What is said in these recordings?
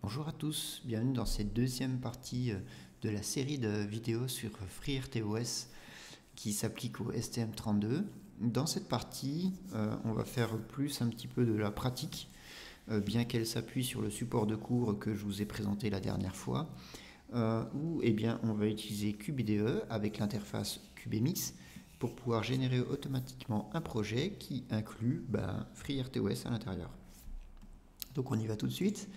Bonjour à tous, bienvenue dans cette deuxième partie de la série de vidéos sur FreeRTOS qui s'applique au STM32. Dans cette partie, on va faire plus un petit peu de la pratique, bien qu'elle s'appuie sur le support de cours que je vous ai présenté la dernière fois, où on va utiliser CubeIDE avec l'interface CubeMX pour pouvoir générer automatiquement un projet qui inclut FreeRTOS à l'intérieur. Donc on y va tout de suite.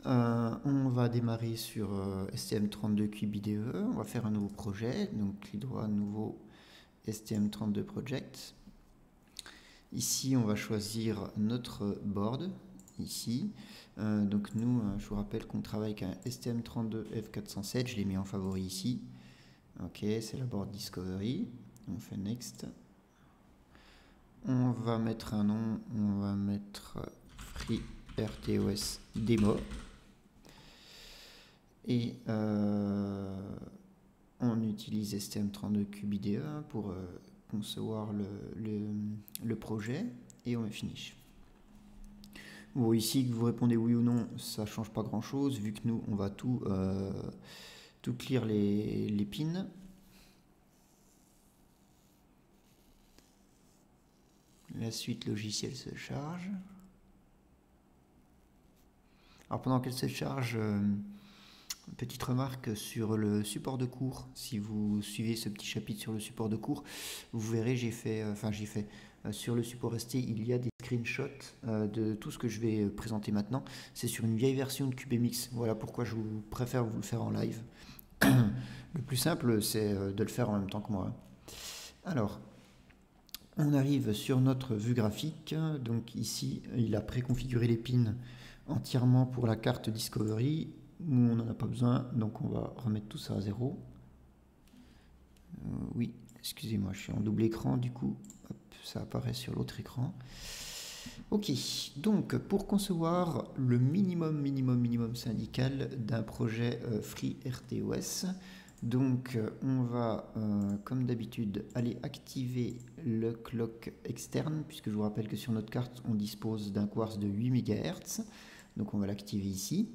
On va démarrer sur STM32 CubeIDE, on va faire un nouveau projet, donc clic droit, nouveau STM32 Project. Ici, on va choisir notre board, ici. Donc nous, je vous rappelle qu'on travaille avec un STM32 F407, je l'ai mis en favori ici. Ok, c'est la board Discovery, on fait Next. On va mettre un nom, on va mettre FreeRTOS Demo. Et on utilise STM32 CubeIDE pour concevoir le projet et on met Finish. Bon, ici, que vous répondez oui ou non, ça ne change pas grand chose vu que nous, on va tout clear les pins. La suite logicielle se charge. Alors pendant qu'elle se charge, petite remarque sur le support de cours. Si vous suivez ce petit chapitre sur le support de cours, vous verrez, sur le support ST, il y a des screenshots de tout ce que je vais présenter maintenant. C'est sur une vieille version de CubeMX. Voilà pourquoi je préfère vous le faire en live. Le plus simple, c'est de le faire en même temps que moi. Alors, on arrive sur notre vue graphique. Donc ici, il a préconfiguré les pins entièrement pour la carte Discovery. Nous, on n'en a pas besoin, donc on va remettre tout ça à 0. Oui, excusez-moi, je suis en double écran, du coup, hop, ça apparaît sur l'autre écran. Ok, donc pour concevoir le minimum syndical d'un projet FreeRTOS, donc on va, comme d'habitude, aller activer le clock externe, puisque je vous rappelle que sur notre carte, on dispose d'un quartz de 8 MHz, donc on va l'activer ici.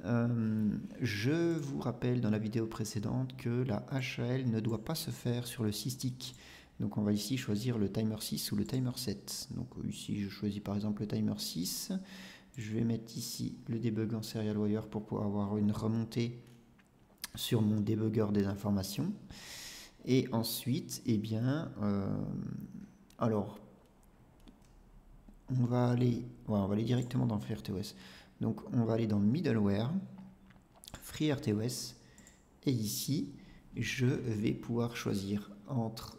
Je vous rappelle dans la vidéo précédente que la HAL ne doit pas se faire sur le 6 stick. Donc on va ici choisir le timer 6 ou le timer 7. Donc ici je choisis par exemple le timer 6. Je vais mettre ici le debug en serial wire pour pouvoir avoir une remontée sur mon debugger des informations. Et ensuite, on va aller directement dans FreeRTOS. Donc on va aller dans Middleware, FreeRTOS, et ici je vais pouvoir choisir entre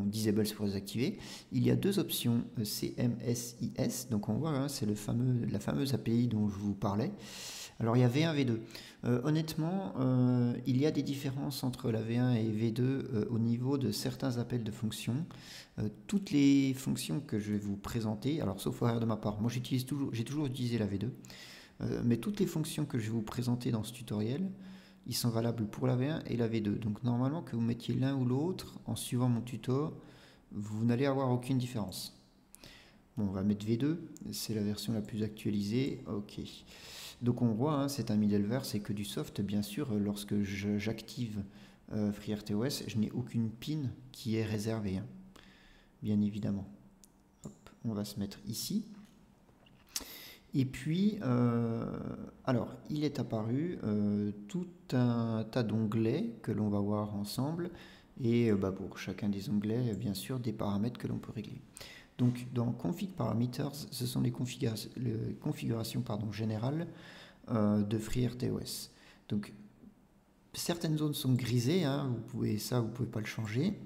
Disable pour désactiver. Il y a deux options CMSIS, donc on voit, c'est la fameuse API dont je vous parlais. Alors il y a V1, V2. Honnêtement, il y a des différences entre la V1 et V2 au niveau de certains appels de fonctions. Toutes les fonctions que je vais vous présenter, alors sauf erreur de ma part, moi j'ai toujours utilisé la V2, mais toutes les fonctions que je vais vous présenter dans ce tutoriel, ils sont valables pour la V1 et la V2. Donc normalement que vous mettiez l'un ou l'autre, en suivant mon tuto, vous n'allez avoir aucune différence. Bon, on va mettre V2, c'est la version la plus actualisée. Ok. Donc on voit, c'est un middleware, c'est que du soft. Bien sûr, lorsque j'active FreeRTOS, je n'ai aucune pin qui est réservée, bien évidemment. Hop, on va se mettre ici. Et puis, alors, il est apparu tout un tas d'onglets que l'on va voir ensemble. Et pour chacun des onglets, bien sûr, des paramètres que l'on peut régler. Donc, dans Config Parameters, ce sont les configurations générales de FreeRTOS. Donc, certaines zones sont grisées, vous pouvez pas le changer.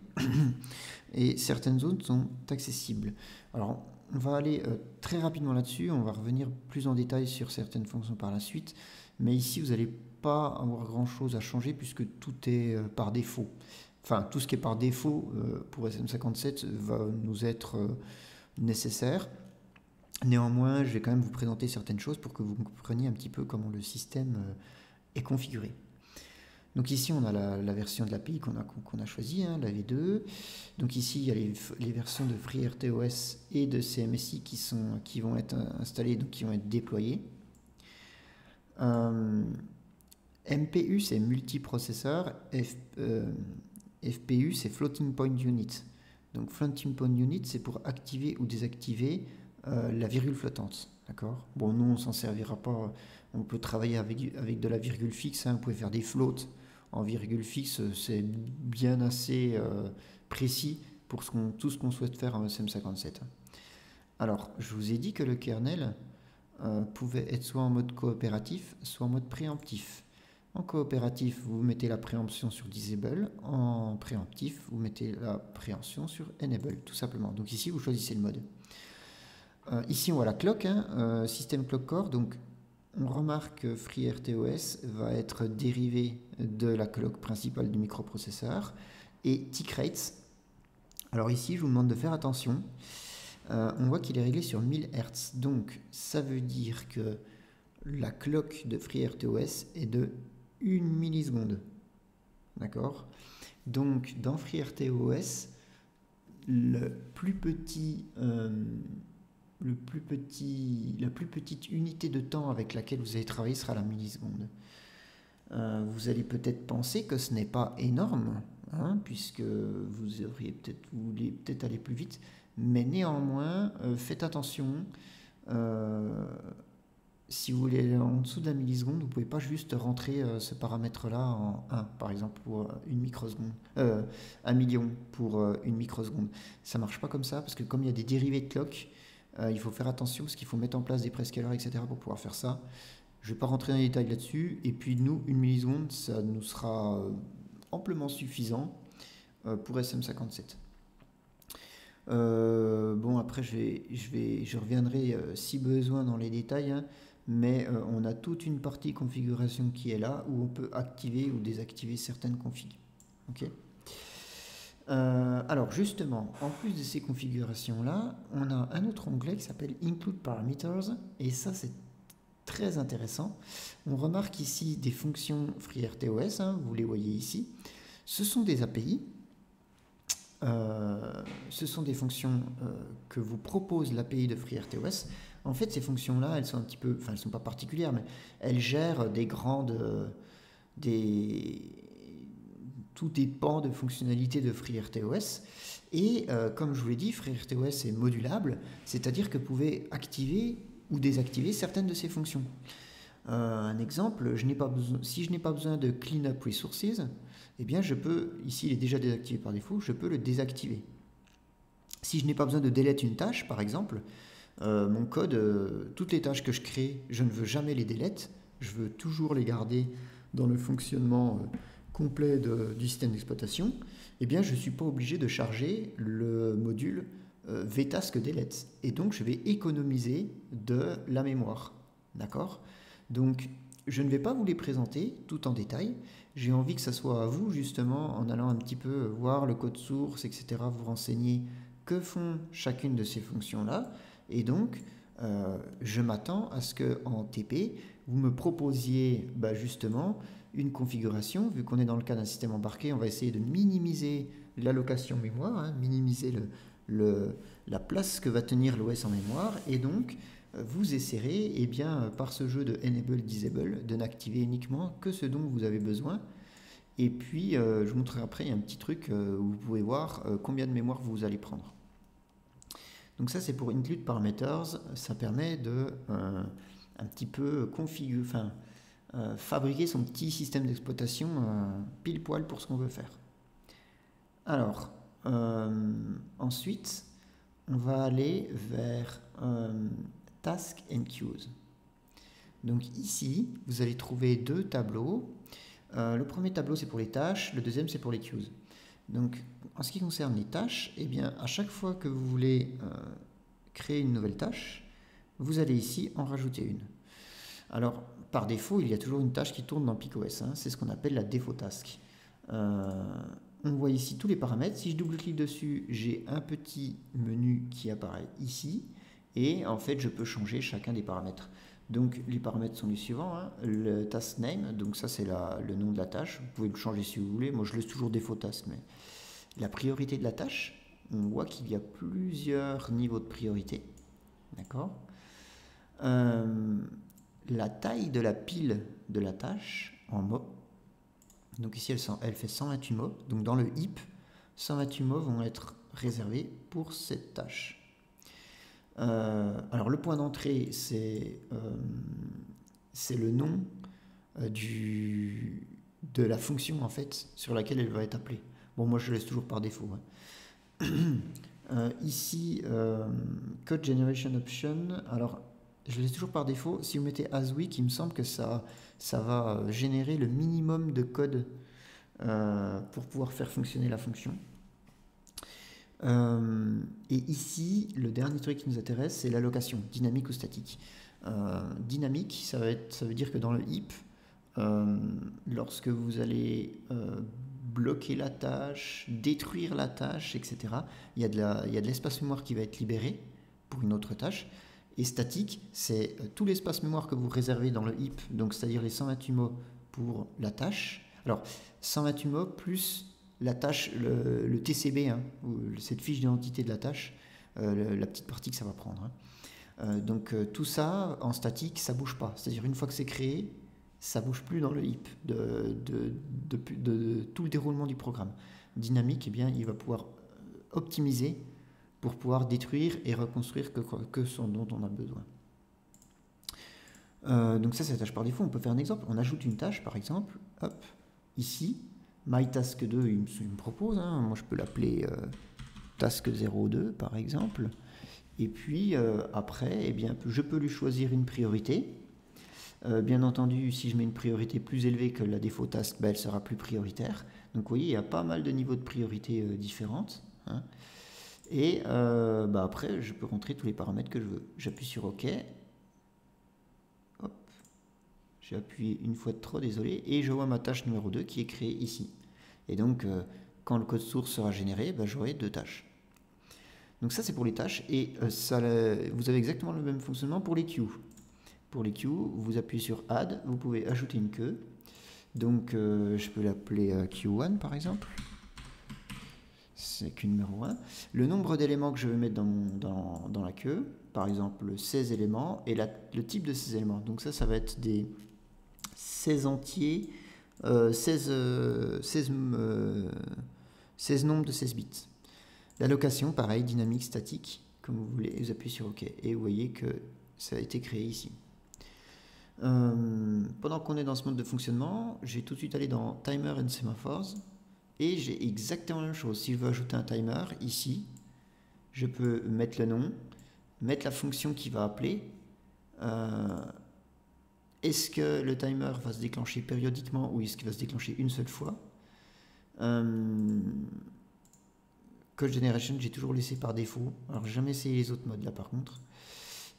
Et certaines zones sont accessibles. Alors, on va aller très rapidement là-dessus, on va revenir plus en détail sur certaines fonctions par la suite, mais ici vous n'allez pas avoir grand-chose à changer puisque tout est par défaut. Enfin, tout ce qui est par défaut pour SM57 va nous être nécessaire. Néanmoins, je vais quand même vous présenter certaines choses pour que vous compreniez un petit peu comment le système est configuré. Donc ici, on a la version de l'API qu'on a choisie, la V2. Donc ici, il y a les versions de FreeRTOS et de CMSI qui vont être installées, donc qui vont être déployées. MPU, c'est multiprocesseur. FPU, c'est Floating Point Unit. Donc, Floating Point Unit, c'est pour activer ou désactiver la virgule flottante. D'accord? Bon, nous, on s'en servira pas. On peut travailler avec de la virgule fixe. Hein. Vous pouvez faire des floats en virgule fixe. C'est bien assez précis pour tout ce qu'on souhaite faire en SM57. Alors, je vous ai dit que le kernel pouvait être soit en mode coopératif, soit en mode préemptif. En coopératif, vous mettez la préemption sur Disable. En préemptif, vous mettez la préemption sur Enable, tout simplement. Donc ici, vous choisissez le mode. Ici, on voit la clock, hein, système clock core. Donc, on remarque que FreeRTOS va être dérivé de la clock principale du microprocesseur. Et tick rates. Alors ici, je vous demande de faire attention. On voit qu'il est réglé sur 1000 Hz. Donc, ça veut dire que la clock de FreeRTOS est de 1 milliseconde. D'accord? Donc, dans FreeRTOS, la plus petite unité de temps avec laquelle vous allez travailler sera la milliseconde. Vous allez peut-être penser que ce n'est pas énorme, hein, puisque vous voulez peut-être aller plus vite, mais néanmoins, faites attention. Si vous voulez aller en dessous d'un milliseconde, vous ne pouvez pas juste rentrer ce paramètre-là en 1, par exemple, pour une microseconde. 1 million pour une microseconde. Ça ne marche pas comme ça, parce que comme il y a des dérivés de clock, il faut faire attention, parce qu'il faut mettre en place des prescalers, etc. pour pouvoir faire ça. Je ne vais pas rentrer dans les détails là-dessus. Et puis nous, 1 milliseconde, ça nous sera amplement suffisant pour SM57. Bon, après, je reviendrai si besoin dans les détails, hein, mais on a toute une partie configuration qui est là, où on peut activer ou désactiver certaines configs. Ok. Alors justement, en plus de ces configurations-là, on a un autre onglet qui s'appelle Include Parameters, et ça c'est très intéressant. On remarque ici des fonctions FreeRTOS, hein, vous les voyez ici. Ce sont des API. Ce sont des fonctions que vous propose l'API de FreeRTOS. En fait, ces fonctions-là, elles sont un petit peu, enfin, elles sont pas particulières, mais elles gèrent tout dépend de fonctionnalités de FreeRTOS. Et comme je vous l'ai dit, FreeRTOS est modulable, c'est-à-dire que vous pouvez activer ou désactiver certaines de ces fonctions. Un exemple, si je n'ai pas besoin de clean up resources, eh bien je peux, ici il est déjà désactivé par défaut, je peux le désactiver. Si je n'ai pas besoin de delete une tâche, par exemple, mon code, toutes les tâches que je crée, je ne veux jamais les delete, je veux toujours les garder dans le fonctionnement complet du système d'exploitation, eh bien je ne suis pas obligé de charger le module vtask delete. Et donc je vais économiser de la mémoire. D'accord? Donc je ne vais pas vous les présenter tout en détail. J'ai envie que ça soit à vous, justement, en allant un petit peu voir le code source, etc., vous renseigner que font chacune de ces fonctions-là. Et donc, je m'attends à ce qu'en TP, vous me proposiez justement une configuration. Vu qu'on est dans le cas d'un système embarqué, on va essayer de minimiser l'allocation mémoire, hein, minimiser la place que va tenir l'OS en mémoire. Et donc, vous essaierez, eh bien, par ce jeu de Enable Disable, de n'activer uniquement que ce dont vous avez besoin. Et puis, je vous montrerai après, il y a un petit truc où vous pouvez voir combien de mémoire vous allez prendre. Donc ça, c'est pour Include Parameters. Ça permet de un petit peu fabriquer son petit système d'exploitation pile poil pour ce qu'on veut faire. Alors, ensuite, on va aller vers Task and Queues. Donc ici, vous allez trouver deux tableaux. Le premier tableau, c'est pour les tâches. Le deuxième, c'est pour les queues. Donc, en ce qui concerne les tâches, eh bien, à chaque fois que vous voulez créer une nouvelle tâche, vous allez ici en rajouter une. Alors, par défaut, il y a toujours une tâche qui tourne dans PicOS. Hein, c'est ce qu'on appelle la défaut task. On voit ici tous les paramètres. Si je double-clique dessus, j'ai un petit menu qui apparaît ici. Et en fait, je peux changer chacun des paramètres. Donc, les paramètres sont les suivants. Hein. Le task name, donc ça, c'est le nom de la tâche. Vous pouvez le changer si vous voulez. Moi, je laisse toujours défaut task. Mais la priorité de la tâche, on voit qu'il y a plusieurs niveaux de priorité. D'accord ? la taille de la pile de la tâche en mots. Donc ici, elle fait 128 mots. Donc dans le heap, 128 mots vont être réservés pour cette tâche. Alors le point d'entrée, c'est le nom de la fonction en fait sur laquelle elle va être appelée. Bon, moi je le laisse toujours par défaut. Hein. Ici, Code Generation Option, alors je le laisse toujours par défaut. Si vous mettez ASWeek, il me semble que ça va générer le minimum de code pour pouvoir faire fonctionner la fonction. Et ici, le dernier truc qui nous intéresse, c'est l'allocation, dynamique ou statique. Dynamique, ça veut dire que dans le heap, lorsque vous allez bloquer la tâche, détruire la tâche, etc., il y a de l'espace mémoire qui va être libéré pour une autre tâche. Et statique, c'est tout l'espace mémoire que vous réservez dans le heap, donc c'est-à-dire les 128 mots pour la tâche. Alors, 128 mots plus la tâche, le TCB, hein, cette fiche d'identité de la tâche, la petite partie que ça va prendre. Hein. Donc tout ça, en statique, ça ne bouge pas. C'est-à-dire une fois que c'est créé, ça ne bouge plus dans le heap de tout le déroulement du programme. Dynamique, eh bien, il va pouvoir optimiser pour pouvoir détruire et reconstruire que ce dont on a besoin. Donc ça, c'est la tâche par défaut. On peut faire un exemple. On ajoute une tâche, par exemple, hop, ici, MyTask2, il me propose, hein, moi je peux l'appeler Task02 par exemple, et puis après, eh bien, je peux lui choisir une priorité. Bien entendu, si je mets une priorité plus élevée que la défaut task, ben, elle sera plus prioritaire. Donc vous voyez, il y a pas mal de niveaux de priorité différentes. Hein. Et après, je peux rentrer tous les paramètres que je veux. J'appuie sur OK. Hop. J'ai appuyé une fois de trop, désolé. Et je vois ma tâche numéro 2 qui est créée ici. Et donc, quand le code source sera généré, ben, j'aurai 2 tâches. Donc ça, c'est pour les tâches. Et vous avez exactement le même fonctionnement pour les queues. Pour les queues, vous appuyez sur Add, vous pouvez ajouter une queue. Donc, je peux l'appeler Q1 par exemple. C'est queue numéro 1. Le nombre d'éléments que je vais mettre dans la queue, par exemple 16 éléments, et le type de ces éléments. Donc ça va être des 16 entiers, 16 nombres de 16 bits. L'allocation, pareil, dynamique, statique, comme vous voulez, vous appuyez sur OK. Et vous voyez que ça a été créé ici. Pendant qu'on est dans ce mode de fonctionnement, j'ai tout de suite allé dans Timer and Semaphores et j'ai exactement la même chose. Si je veux ajouter un timer, ici, je peux mettre le nom, mettre la fonction qui va appeler. Est-ce que le timer va se déclencher périodiquement ou est-ce qu'il va se déclencher une seule fois? Code Generation, j'ai toujours laissé par défaut. Alors, j'ai jamais essayé les autres modes là par contre.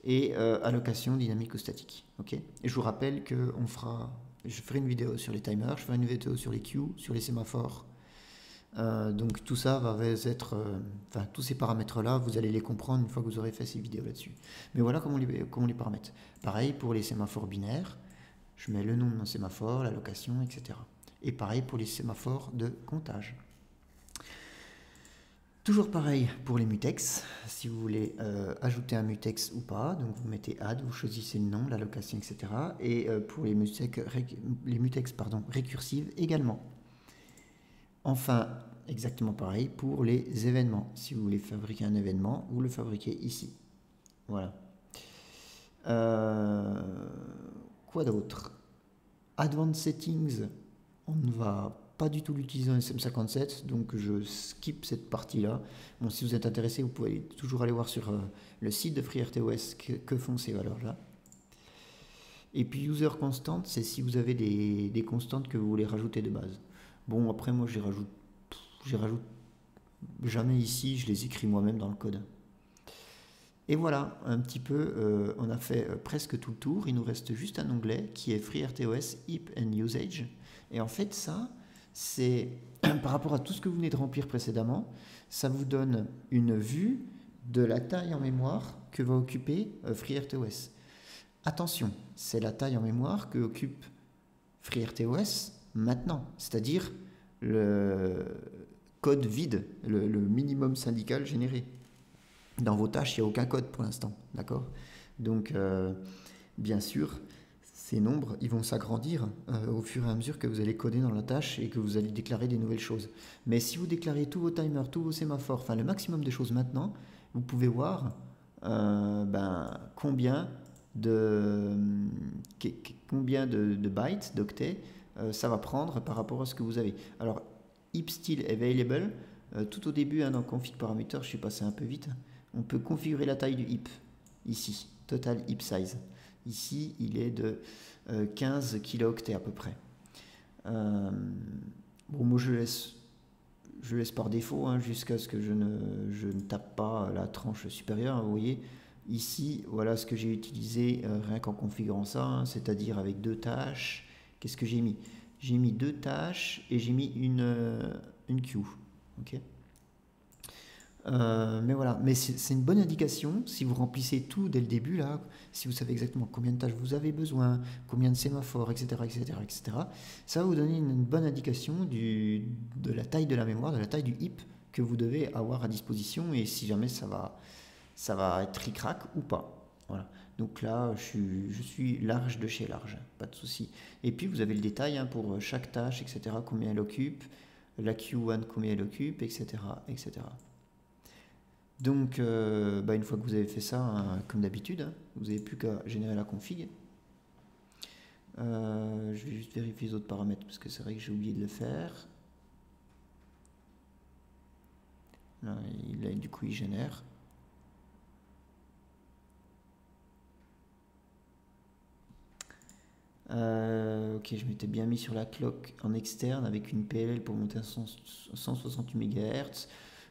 Et allocation dynamique ou statique. Okay, et je vous rappelle que je ferai une vidéo sur les timers, je ferai une vidéo sur les queues, sur les sémaphores. Donc tout ça va être, tous ces paramètres-là, vous allez les comprendre une fois que vous aurez fait ces vidéos là-dessus. Mais voilà comment on les paramètre. Pareil pour les sémaphores binaires, je mets le nom de mon sémaphore, l'allocation, etc. Et pareil pour les sémaphores de comptage. Toujours pareil pour les mutex, si vous voulez ajouter un mutex ou pas, donc vous mettez add, vous choisissez le nom, l'allocation, etc. Et pour les mutex récursives également. Enfin, exactement pareil pour les événements. Si vous voulez fabriquer un événement, vous le fabriquez ici. Voilà. Quoi d'autre? Advanced Settings, on ne va pas du tout l'utiliser en SM57, donc je skip cette partie-là. Bon, si vous êtes intéressé, vous pouvez toujours aller voir sur le site de FreeRTOS que font ces valeurs-là. Et puis user constant, c'est si vous avez des constantes que vous voulez rajouter de base. Bon, après moi j'y rajoute jamais ici, je les écris moi-même dans le code. Et voilà, un petit peu, on a fait presque tout le tour. Il nous reste juste un onglet qui est FreeRTOS Heap and Usage. Et en fait ça, c'est par rapport à tout ce que vous venez de remplir précédemment, ça vous donne une vue de la taille en mémoire que va occuper FreeRTOS. Attention, c'est la taille en mémoire que occupe FreeRTOS maintenant, c'est-à-dire le code vide, le minimum syndical généré. Dans vos tâches, il n'y a aucun code pour l'instant, d'accord? Donc, bien sûr, ces nombres, ils vont s'agrandir au fur et à mesure que vous allez coder dans la tâche et que vous allez déclarer des nouvelles choses. Mais si vous déclarez tous vos timers, tous vos sémaphores, enfin le maximum de choses maintenant, vous pouvez voir combien de bytes, d'octets, ça va prendre par rapport à ce que vous avez. Alors, heap still available, tout au début, dans config parameter, je suis passé un peu vite, on peut configurer la taille du heap, ici, total heap size. Ici, il est de 15 kilooctets à peu près. Moi je laisse par défaut jusqu'à ce que je ne tape pas la tranche supérieure. Vous voyez, ici, voilà ce que j'ai utilisé rien qu'en configurant ça, c'est-à-dire avec 2 tâches. Qu'est-ce que j'ai mis? J'ai mis 2 tâches et j'ai mis une queue. Ok. Mais voilà, mais c'est une bonne indication si vous remplissez tout dès le début là, si vous savez exactement combien de tâches vous avez besoin, combien de sémaphores, etc., ça va vous donner une bonne indication de la taille de la mémoire, de la taille du heap que vous devez avoir à disposition et si jamais ça va être ric-rac ou pas. Voilà. Donc là, je suis large de chez large, pas de souci. Et puis vous avez le détail pour chaque tâche, etc., combien elle occupe, la Q1 combien elle occupe, etc., etc. Donc, une fois que vous avez fait ça, comme d'habitude, vous n'avez plus qu'à générer la config. Je vais juste vérifier les autres paramètres parce que c'est vrai que j'ai oublié de le faire. Là, du coup, il génère. Ok, je m'étais bien mis sur la clock en externe avec une PLL pour monter à 168 MHz.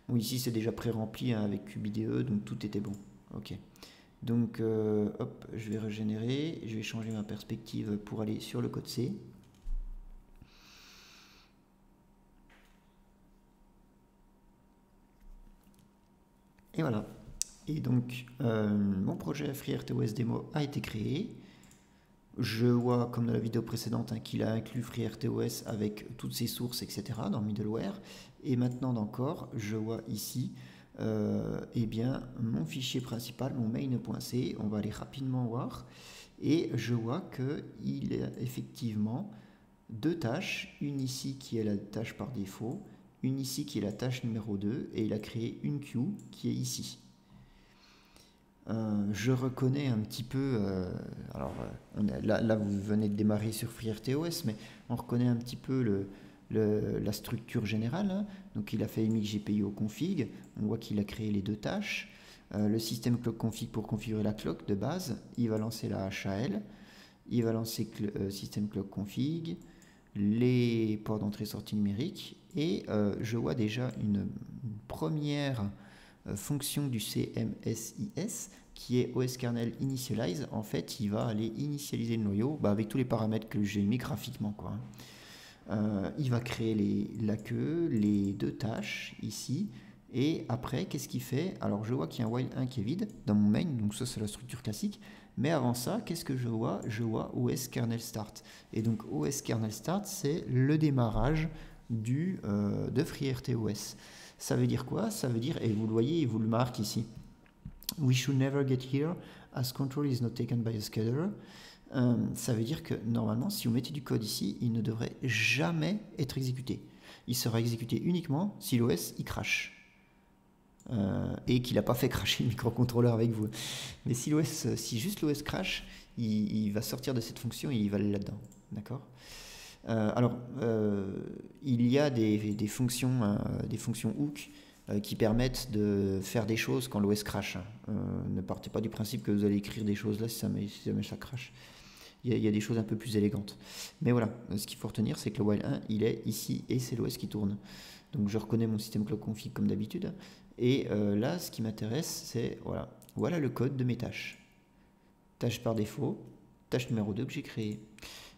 Bon, ici c'est déjà pré-rempli avec QBDE, donc tout était bon. Ok. Donc, hop, je vais régénérer. Je vais changer ma perspective pour aller sur le code C. Et voilà. Et donc, mon projet FreeRTOS Demo a été créé. Je vois, comme dans la vidéo précédente, qu'il a inclus FreeRTOS avec toutes ses sources, etc. dans middleware. Et maintenant encore, je vois ici mon fichier principal, mon main.c. On va aller rapidement voir. Et je vois qu'il y a effectivement 2 tâches. Une ici qui est la tâche par défaut, une ici qui est la tâche numéro 2. Et il a créé une queue qui est ici. Je reconnais un petit peu, là vous venez de démarrer sur FreeRTOS, mais on reconnaît un petit peu la structure générale. Donc il a fait imig GPIO config, on voit qu'il a créé les 2 tâches. Le système clock config pour configurer la clock de base, il va lancer la HAL, il va lancer système clock config, les ports d'entrée-sortie numérique, et je vois déjà une première fonction du CMSIS qui est OSKernel initialize. En fait, il va aller initialiser le noyau avec tous les paramètres que j'ai mis graphiquement, quoi. Il va créer la queue, les 2 tâches ici, et après, qu'est-ce qu'il fait? Alors, je vois qu'il y a un while 1 qui est vide dans mon main, donc ça c'est la structure classique. Mais avant ça, qu'est-ce que je vois? Je vois OSKernel start. Et donc OSKernel start, c'est le démarrage de FreeRTOS. Ça veut dire quoi? Ça veut dire, et vous le voyez, il vous le marque ici, we should never get here as control is not taken by a scheduler. Ça veut dire que normalement, si vous mettez du code ici, il ne devrait jamais être exécuté. Il sera exécuté uniquement si l'OS il crache. Et qu'il n'a pas fait crasher le microcontrôleur avec vous. Mais si juste l'OS crash, il va sortir de cette fonction et il va aller là-dedans. D'accord? Il y a des fonctions hook qui permettent de faire des choses quand l'OS crache. Ne partez pas du principe que vous allez écrire des choses là si jamais ça crache. Il y a des choses un peu plus élégantes. Mais voilà, ce qu'il faut retenir, c'est que le while 1, il est ici et c'est l'OS qui tourne. Donc je reconnais mon système clock config comme d'habitude. Et là, ce qui m'intéresse, c'est voilà le code de mes tâches. Tâche par défaut, tâche numéro 2 que j'ai créée.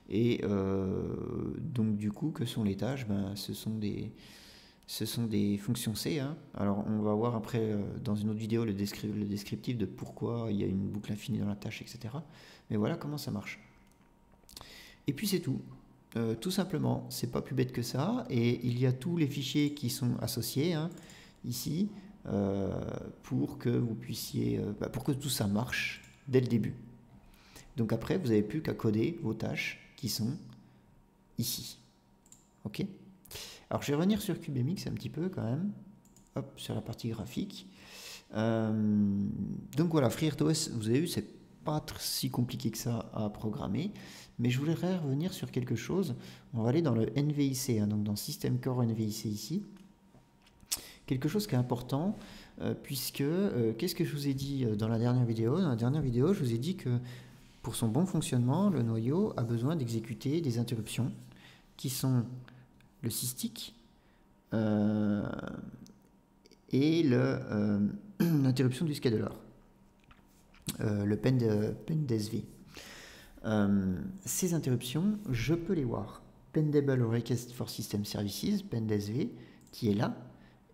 Et donc du coup, que sont les tâches? Ce sont des fonctions C. Alors on va voir après dans une autre vidéo le descriptif de pourquoi il y a une boucle infinie dans la tâche, etc. Mais voilà comment ça marche. Et puis c'est tout. Tout simplement, c'est pas plus bête que ça. Et il y a tous les fichiers qui sont associés ici pour que vous puissiez, pour que tout ça marche dès le début. Donc après, vous n'avez plus qu'à coder vos tâches qui sont ici. Ok. Alors je vais revenir sur CubeMX un petit peu quand même. Hop, sur la partie graphique. Donc voilà, FreeRTOS, vous avez vu, c'est pas si compliqué que ça à programmer. Mais je voudrais revenir sur quelque chose. On va aller dans le NVIC, hein, donc dans System Core NVIC ici. Quelque chose qui est important, puisque, qu'est-ce que je vous ai dit dans la dernière vidéo? Dans la dernière vidéo, je vous ai dit que pour son bon fonctionnement, le noyau a besoin d'exécuter des interruptions qui sont le SysTick et l'interruption du scheduler, le PendSV. Ces interruptions, je peux les voir. Pendable Request for System Services, PendSV, qui est là,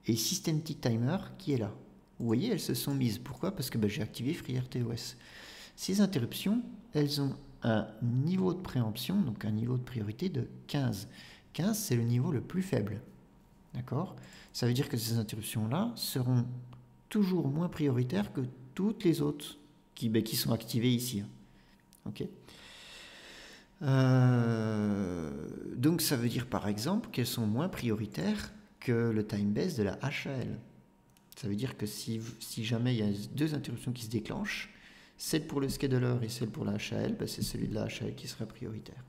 et System-Tick Timer, qui est là. Vous voyez, elles se sont mises. Pourquoi? Parce que j'ai activé FreeRTOS. Ces interruptions, elles ont un niveau de préemption, donc un niveau de priorité de 15. 15, c'est le niveau le plus faible. D'accord? Ça veut dire que ces interruptions-là seront toujours moins prioritaires que toutes les autres qui sont activées ici. Ok? Donc ça veut dire par exemple qu'elles sont moins prioritaires que le time base de la HAL. Ça veut dire que si jamais il y a deux interruptions qui se déclenchent, celle pour le scheduler et celle pour la HAL, c'est celui de la HAL qui sera prioritaire.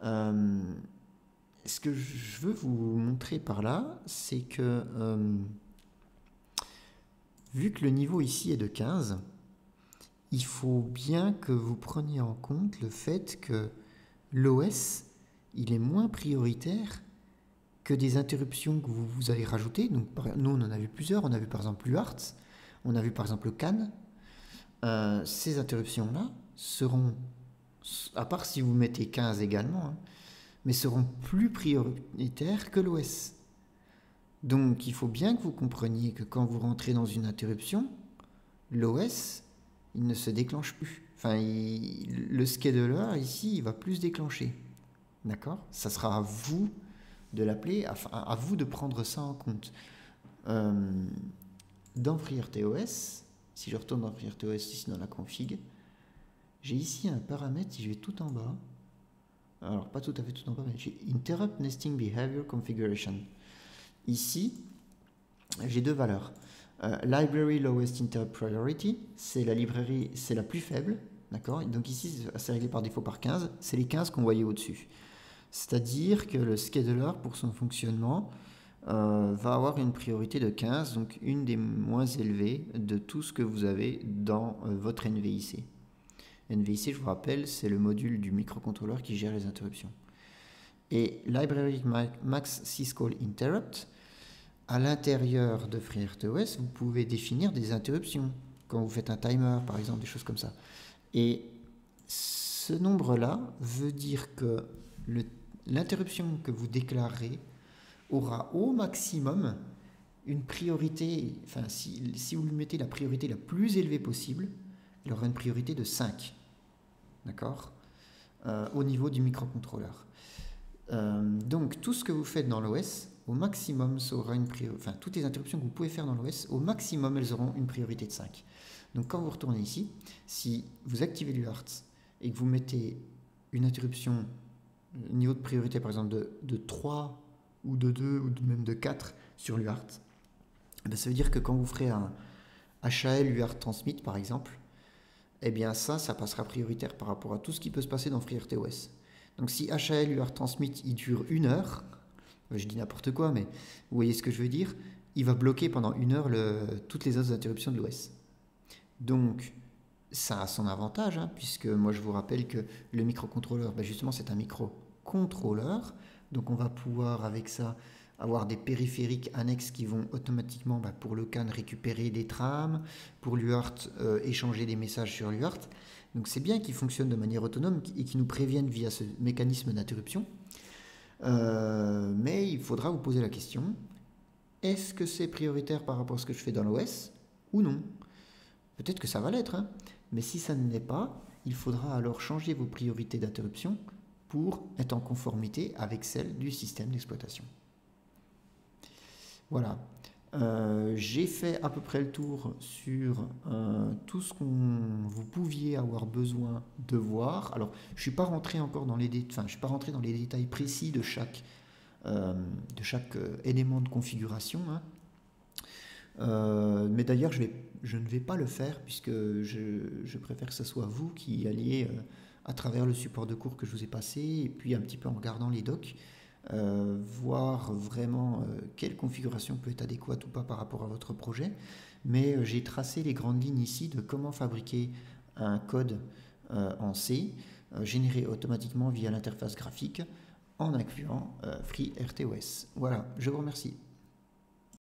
Ce que je veux vous montrer par là, c'est que vu que le niveau ici est de 15, il faut bien que vous preniez en compte le fait que l'OS, il est moins prioritaire que des interruptions que vous allez rajouter. Donc, nous, on en a vu plusieurs. On a vu par exemple l'UART, on a vu par exemple le CAN. Ces interruptions-là seront, à part si vous mettez 15 également, hein, mais seront plus prioritaires que l'OS. Donc, il faut bien que vous compreniez que quand vous rentrez dans une interruption, l'OS, il ne se déclenche plus. Enfin, le scheduler, ici, il va plus se déclencher. D'accord? Ça sera à vous de l'appeler, à vous de prendre ça en compte. Dans FreeRTOS, si je retourne dans FreeRTOS, ici dans la config, j'ai ici un paramètre, si je vais tout en bas, alors pas tout à fait tout en bas, mais j'ai Interrupt Nesting Behavior Configuration. Ici, j'ai deux valeurs. Library Lowest Interrupt Priority, c'est la librairie, c'est la plus faible, d'accord? Donc ici, c'est réglé par défaut par 15, c'est les 15 qu'on voyait au-dessus. C'est-à-dire que le scheduler, pour son fonctionnement, va avoir une priorité de 15, donc une des moins élevées de tout ce que vous avez dans votre NVIC. NVIC, je vous rappelle, c'est le module du microcontrôleur qui gère les interruptions. Et Library Max Syscall Interrupt, à l'intérieur de FreeRTOS, vous pouvez définir des interruptions, quand vous faites un timer, par exemple, des choses comme ça. Et ce nombre-là veut dire que l'interruption que vous déclarez aura au maximum une priorité, enfin si vous lui mettez la priorité la plus élevée possible, elle aura une priorité de 5, d'accord, au niveau du microcontrôleur. Donc tout ce que vous faites dans l'OS, au maximum, ça aura une priorité, enfin toutes les interruptions que vous pouvez faire dans l'OS, au maximum, elles auront une priorité de 5. Donc quand vous retournez ici, si vous activez l'UART et que vous mettez une interruption, niveau de priorité par exemple de 3 ou de 2 ou même de 4 sur l'UART, ben ça veut dire que quand vous ferez un HAL UART transmit par exemple, eh bien ça passera prioritaire par rapport à tout ce qui peut se passer dans FreeRTOS. Donc si HAL UART transmit il dure 1 heure, je dis n'importe quoi, mais vous voyez ce que je veux dire, il va bloquer pendant 1 heure toutes les autres interruptions de l'OS. Donc ça a son avantage, hein, puisque moi je vous rappelle que le microcontrôleur, ben justement c'est un microcontrôleur, donc on va pouvoir avec ça avoir des périphériques annexes qui vont automatiquement, pour le CAN, récupérer des trames, pour l'UART, échanger des messages sur l'UART. Donc c'est bien qu'il fonctionne de manière autonome et qu'il nous prévienne via ce mécanisme d'interruption. Mais il faudra vous poser la question, est-ce que c'est prioritaire par rapport à ce que je fais dans l'OS ou non? Peut-être que ça va l'être, hein, mais si ça ne l'est pas, il faudra alors changer vos priorités d'interruption pour être en conformité avec celles du système d'exploitation. Voilà. J'ai fait à peu près le tour sur tout ce qu'on vous pouviez avoir besoin de voir. Alors, je suis pas rentré encore dans les je suis pas rentré dans les détails précis de chaque élément de configuration, hein. Mais d'ailleurs, je ne vais pas le faire puisque je préfère que ce soit vous qui alliez à travers le support de cours que je vous ai passé et puis un petit peu en regardant les docs, voir vraiment quelle configuration peut être adéquate ou pas par rapport à votre projet. Mais j'ai tracé les grandes lignes ici de comment fabriquer un code en C généré automatiquement via l'interface graphique en incluant FreeRTOS. Voilà, je vous remercie.